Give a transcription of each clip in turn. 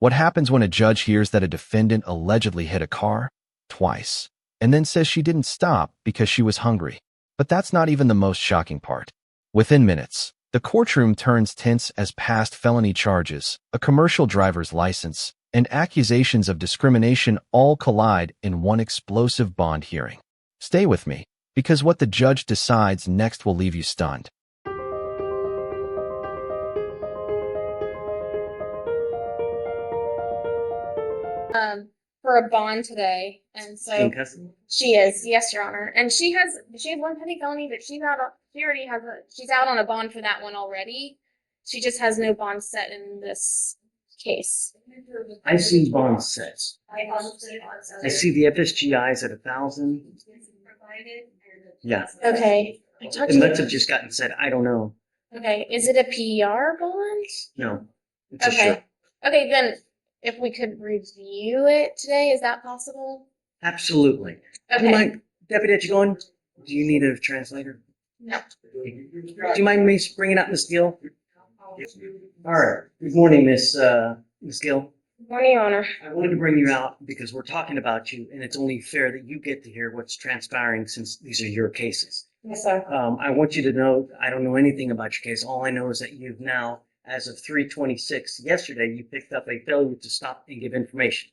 What happens when a judge hears that a defendant allegedly hit a car twice and then says she didn't stop because she was hungry? But that's not even the most shocking part. Within minutes, the courtroom turns tense as past felony charges, a commercial driver's license, and accusations of discrimination all collide in one explosive bond hearing. Stay with me, because what the judge decides next will leave you stunned. um, for a bond today, and She in so custody? she is, yes, Your Honor, and she has one petty felony, but she already has she's out on a bond for that one already. She just has no bond set in this case. I've seen bond sets. I see the FSGI is at 1,000. Yeah. Okay. I talked It to must have just gotten set. I don't know. Okay, is it a PR bond? No. It's a Okay. shirt. Okay, then if we could review it today, is that possible? Absolutely. Do you Okay. mind, Deputy, that you going? Do you need a translator? No. Do you mind me bringing up Miss Gill? All right. Good morning, Miss Gill. Morning, Your Honor. I wanted to bring you out because we're talking about you, and it's only fair that you get to hear what's transpiring since these are your cases. Yes, sir. I want you to know I don't know anything about your case. All I know is that you've now, as of 3/26, yesterday, you picked up a failure to stop and give information.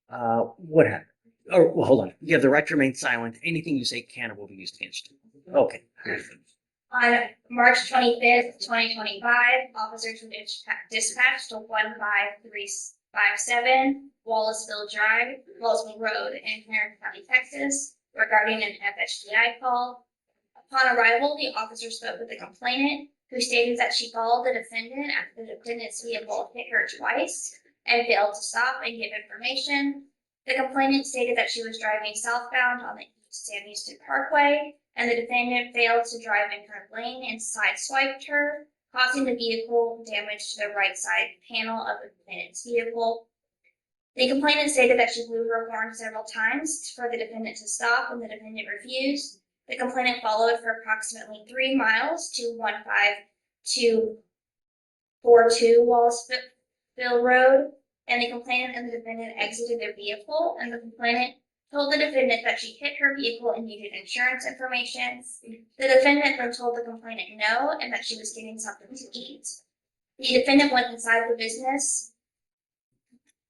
What happened? Oh, well, hold on. You have the right to remain silent. Anything you say can or will be used against you. Okay. On March 25th, 2025, officers were dispatched to 15357 Wallaceville Road in Clarence County, Texas, regarding an FHDI call. Upon arrival, the officer spoke with the complainant, who stated that she followed the defendant after the defendant's vehicle hit her twice and failed to stop and give information. The complainant stated that she was driving southbound on the East Sam Houston Parkway, and the defendant failed to drive in her lane and sideswiped her, causing the vehicle damage to the right side panel of the defendant's vehicle. The complainant stated that she blew her horn several times for the defendant to stop, and the defendant refused. The complainant followed for approximately 3 miles to 15242 Wallaceville Road, and the complainant and the defendant exited their vehicle, and the complainant told the defendant that she hit her vehicle and needed insurance information. The defendant then told the complainant no, and that she was getting something to eat. The defendant went inside the business,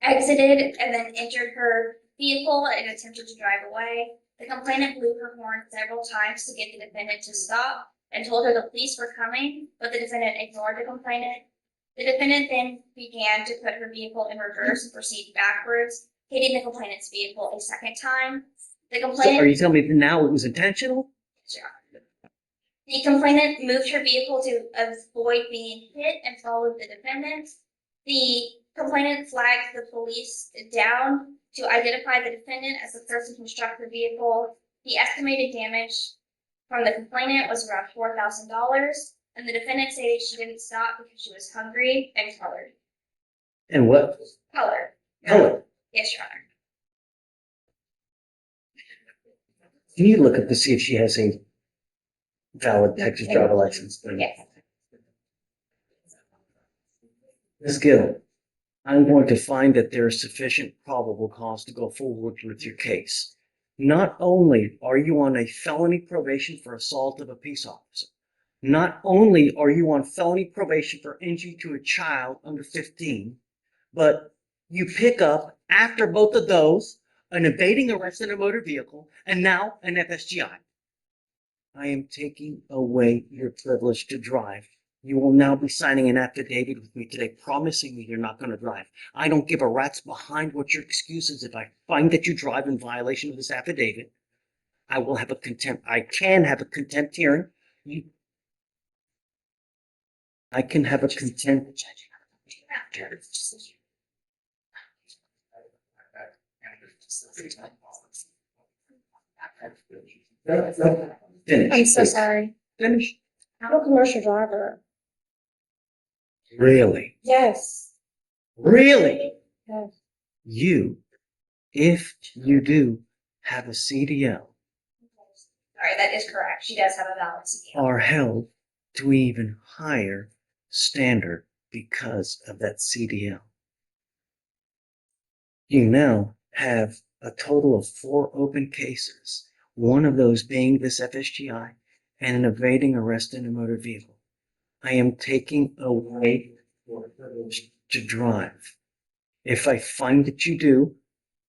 exited, and then entered her vehicle and attempted to drive away. The complainant blew her horn several times to get the defendant to stop and told her the police were coming, but the defendant ignored the complainant. The defendant then began to put her vehicle in reverse and proceed backwards, hitting the complainant's vehicle a second time. The So complainant, are you telling me now it was intentional? the complainant moved her vehicle to avoid being hit and followed the defendant. The complainant flagged the police down to identify the defendant as the person who struck the vehicle. The estimated damage from the complainant was around $4,000, and the defendant stated she didn't stop because she was hungry and colored. And what? Colored. Color. Yes, Your Honor. Can you look up to see if she has a valid Texas driver license? Yes. Ms. Gill, I'm going to find that there is sufficient probable cause to go forward with your case. Not only are you on a felony probation for assault of a peace officer, not only are you on felony probation for injury to a child under 15, but you pick up, after both of those, an evading arrest in a motor vehicle, and now an FSGI. I am taking away your privilege to drive. You will now be signing an affidavit with me today, promising me you're not going to drive. I don't give a rat's behind what your excuse is. If I find that you drive in violation of this affidavit, I will have a contempt. I can have a contempt hearing. I can have a contempt. Finish. I'm so please. sorry. Finish. I'm a commercial driver. Really? Yes. Really? Yes. You, if you do have a CDL, Sorry, that is correct. She does have a valid CDL. are held to even higher standard because of that CDL. You now have a total of 4 open cases, one of those being this FSGI and an evading arrest in a motor vehicle. I am taking away your privilege to drive. If I find that you do,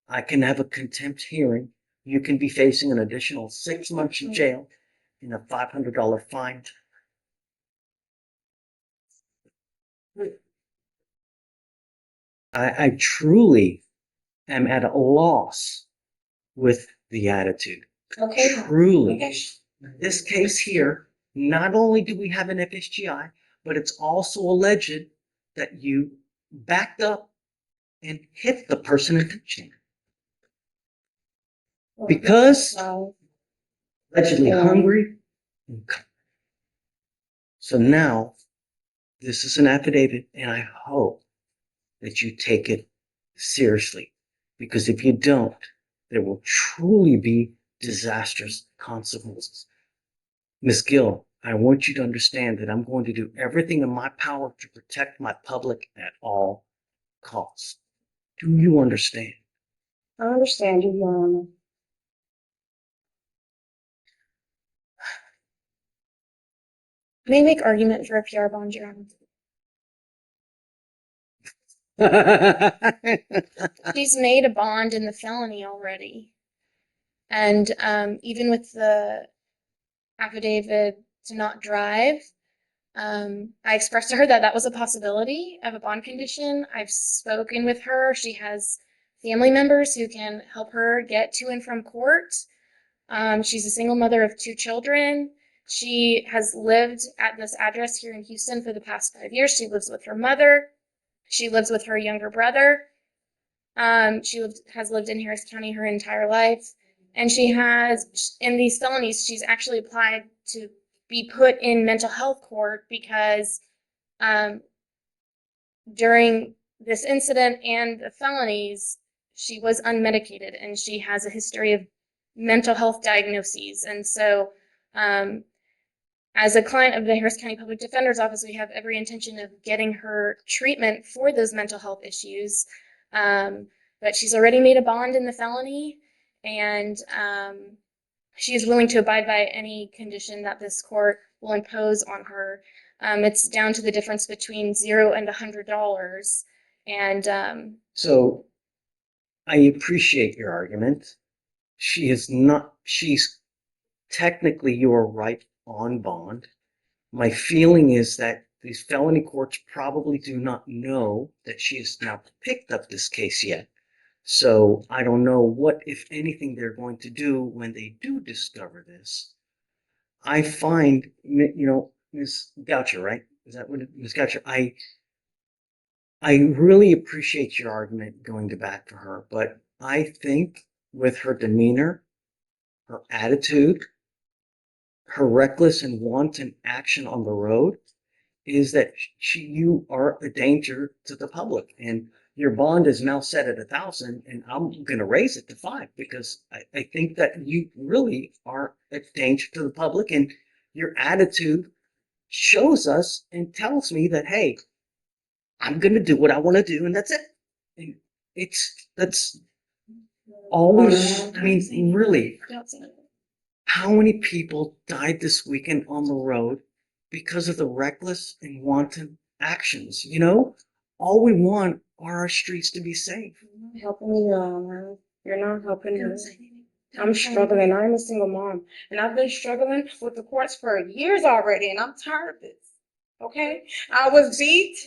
I can have a contempt hearing. You can be facing an additional 6 months in jail and a $500 fine. I truly am at a loss with the attitude. Okay. Truly. Okay. This case here, not only do we have an FSGI, but it's also alleged that you backed up and hit the person intentionally. Because allegedly hungry. So now this is an affidavit, and I hope that you take it seriously, because if you don't, there will truly be disastrous consequences. Ms. Gill, I want you to understand that I'm going to do everything in my power to protect my public at all costs. Do you understand? I understand you, Your Honor. May I make argument for a PR bond, Your Honor? She's made a bond in the felony already. And even with the affidavit to not drive, I expressed to her that that was a possibility of a bond condition. I've spoken with her. She has family members who can help her get to and from court. She's a single mother of 2 children. She has lived at this address here in Houston for the past 5 years. She lives with her mother. She lives with her younger brother. Has lived in Harris County her entire life. And she has, in these felonies, she's actually applied to be put in mental health court because during this incident and the felonies, she was unmedicated and she has a history of mental health diagnoses. And so, as a client of the Harris County Public Defender's Office, we have every intention of getting her treatment for those mental health issues. But she's already made a bond in the felony, and she is willing to abide by any condition that this court will impose on her. It's down to the difference between $0 and $100. And So I appreciate your argument. She's technically, you are right on bond. My feeling is that these felony courts probably do not know that she has now picked up this case yet. So I don't know what, if anything, they're going to do when they do discover this. I find, Ms. Goucher, right? Is that what Ms. Goucher? I really appreciate your argument going to bat for her, but I think with her demeanor, her attitude, her reckless and wanton action on the road, is that you are a danger to the public, and your bond is now set at 1,000, and I'm going to raise it to 5 because I think that you really are a danger to the public, and your attitude shows us and tells me that, hey, I'm going to do what I want to do, and that's it. And that's always, I mean, really, how many people died this weekend on the road because of the reckless and wanton actions? All we want are our streets to be safe. You're not helping me, Your Honor. You're not helping me. I'm struggling. I'm a single mom, and I've been struggling with the courts for years already, and I'm tired of this. Okay? I was beat,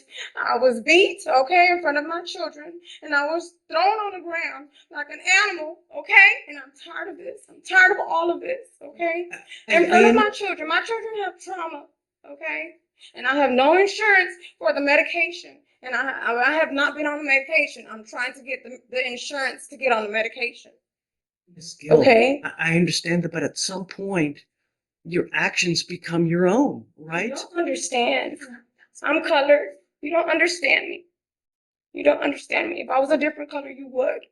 okay, in front of my children, and I was thrown on the ground like an animal, okay? And I'm tired of this. I'm tired of all of this, okay? In front of my children. My children have trauma, okay? And I have no insurance for the medication. And I have not been on the medication. I'm trying to get the insurance to get on the medication. Ms. Gill, Okay. I understand that, but at some point, your actions become your own, right? You don't understand. I'm colored. You don't understand me. You don't understand me. If I was a different color, you would.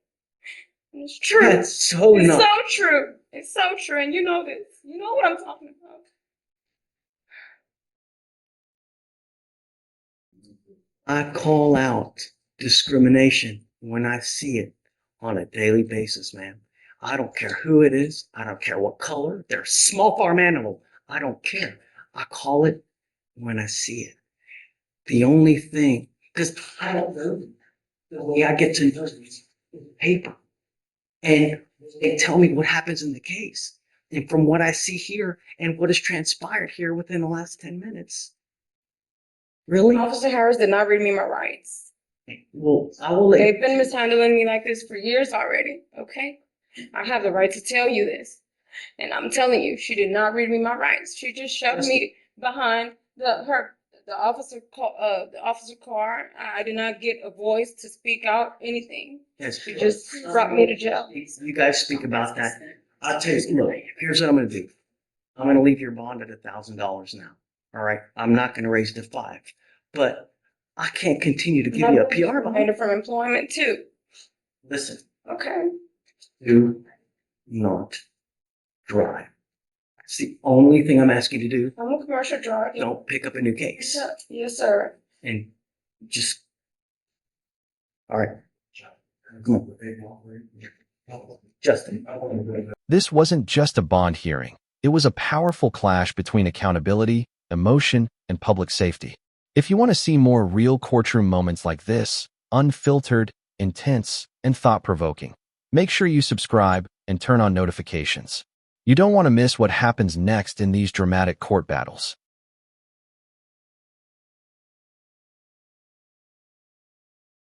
And it's true. That's so It's not. so true. It's so true. And you know this. You know what I'm talking about. I call out discrimination when I see it. on a daily basis, ma'am. I don't care who it is. I don't care what color. They're a small farm animal. I don't care. I call it when I see it. The only thing, because I don't know the way I get to know is paper. And they tell me what happens in the case. And from what I see here and what has transpired here within the last 10 minutes. Really? Officer Harris did not read me my rights. Well, I will let They've been mishandling me like this for years already, okay? I have the right to tell you this. And I'm telling you, she did not read me my rights. She just shoved me behind the officer car. I did not get a voice to speak out anything. Yes. She just brought me to jail. You guys speak about that. I'll tell you, look, here's what I'm going to do. I'm going to leave your bond at $1,000 now. All right. I'm not going to raise it to $5,000, but I can't continue to give you a PR bond. From employment too. Listen, Okay. do not drive. That's the only thing I'm asking you to do. I'm a commercial driver. Don't pick up a new case. Yes, sir. And just, all right. Come on. Justin. This wasn't just a bond hearing. It was a powerful clash between accountability, emotion, and public safety. If you want to see more real courtroom moments like this, unfiltered, intense, and thought-provoking, make sure you subscribe and turn on notifications. You don't want to miss what happens next in these dramatic court battles.